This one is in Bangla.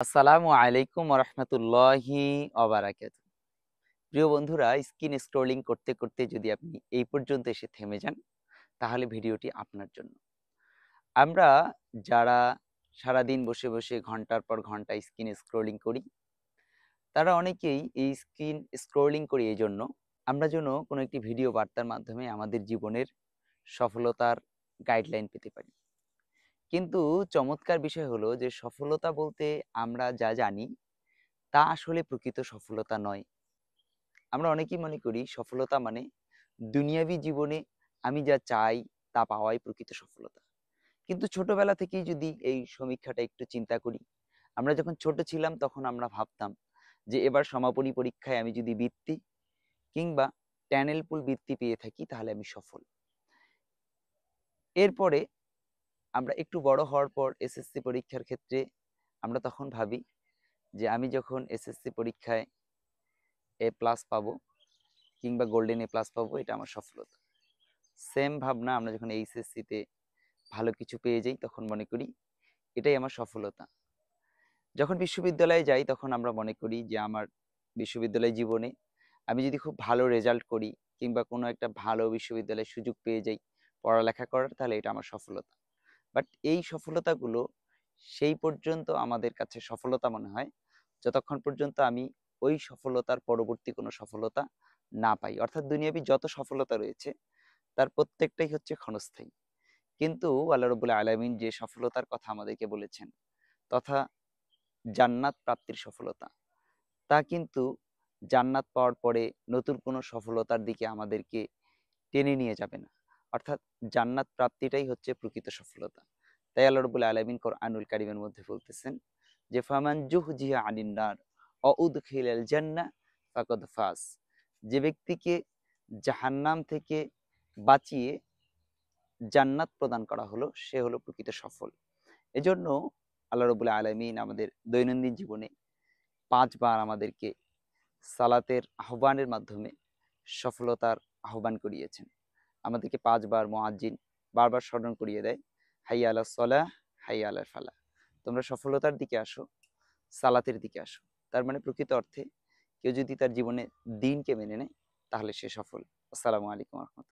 আসসালামু আলাইকুম রহমতুল্লাহি অবারাকাতু। প্রিয় বন্ধুরা, স্ক্রিন স্ক্রোলিং করতে করতে যদি আপনি এই পর্যন্ত এসে থেমে যান, তাহলে ভিডিওটি আপনার জন্য। আমরা যারা সারাদিন বসে বসে ঘন্টার পর ঘন্টা স্ক্রিন স্ক্রোলিং করি, তারা অনেকেই এই স্ক্রিন স্ক্রোলিং করি এই জন্য আমরা যেন কোনো একটি ভিডিও বার্তার মাধ্যমে আমাদের জীবনের সফলতার গাইডলাইন পেতে পারি। কিন্তু চমৎকার বিষয় হলো যে সফলতা বলতে আমরা যা জানি তা আসলে প্রকৃত সফলতা নয়। আমরা অনেকেই মনে করি সফলতা মানে দুনিয়াবী জীবনে আমি যা চাই তা পাওয়াই প্রকৃত সফলতা। কিন্তু ছোটবেলা থেকেই যদি এই সমীক্ষাটা একটু চিন্তা করি, আমরা যখন ছোট ছিলাম তখন আমরা ভাবতাম যে এবার সমাপনী পরীক্ষায় আমি যদি বৃত্তি কিংবা ট্যানেল পুল বৃত্তি পেয়ে থাকি তাহলে আমি সফল। এরপরে আমরা একটু বড় হওয়ার পর এসএসসি পরীক্ষার ক্ষেত্রে আমরা তখন ভাবি যে আমি যখন এসএসসি পরীক্ষায় এ প্লাস পাবো কিংবা গোল্ডেন এ প্লাস পাবো, এটা আমার সফলতা। সেম ভাবনা আমরা যখন এইচএসসিতে ভালো কিছু পেয়ে যাই তখন মনে করি এটাই আমার সফলতা। যখন বিশ্ববিদ্যালয়ে যাই তখন আমরা মনে করি যে আমার বিশ্ববিদ্যালয় জীবনে আমি যদি খুব ভালো রেজাল্ট করি কিংবা কোনো একটা ভালো বিশ্ববিদ্যালয়ের সুযোগ পেয়ে যাই পড়ালেখা করার, তাহলে এটা আমার সফলতা। বাট এই সফলতাগুলো সেই পর্যন্ত আমাদের কাছে সফলতা মনে হয় যতক্ষণ পর্যন্ত আমি ওই সফলতার পরবর্তী কোনো সফলতা না পাই। অর্থাৎ দুনিয়াবী যত সফলতা রয়েছে তার প্রত্যেকটাই হচ্ছে ক্ষণস্থায়ী। কিন্তু আল্লাহ রাব্বুল আলামিন যে সফলতার কথা আমাদেরকে বলেছেন, তথা জান্নাত প্রাপ্তির সফলতা, তা কিন্তু জান্নাত পাওয়ার পরে নতুন কোনো সফলতার দিকে আমাদেরকে টেনে নিয়ে যাবে না। অর্থাৎ জান্নাত প্রাপ্তিটাই হচ্ছে প্রকৃত সফলতা। তাই আল্লাহ রাব্বুল আলামিন কোরআনুল কারীমের মধ্যে বলতেছেন যে ফামান জুহজিহা আনিন নার ওয়া উদখিলাল জান্নাহ ফাকাদ ফাজ। যে ব্যক্তিকে জাহান্নাম থেকে বাঁচিয়ে জান্নাত প্রদান করা হলো সে হলো প্রকৃত সফল। এজন্য আল্লাহ রাব্বুল আলামিন আমাদের দৈনন্দিন জীবনে ৫ বার আমাদেরকে সালাতের আহ্বানের মাধ্যমে সফলতার আহ্বান করিয়েছেন। আমাদেরকে ৫ বার মুয়াজ্জিন বারবার স্মরণ করিয়ে দেয়, হাইয়া আলাস সালাহ, হাইয়া আলাল ফালাহ। তোমরা সফলতার দিকে আসো, সালাতের দিকে আসো। তার মানে প্রকৃত অর্থে কেউ যদি তার জীবনে দ্বীনকে মেনে নেয় তাহলে সে সফল। আসসালামু আলাইকুম ওয়া রাহমাতুল্লাহ।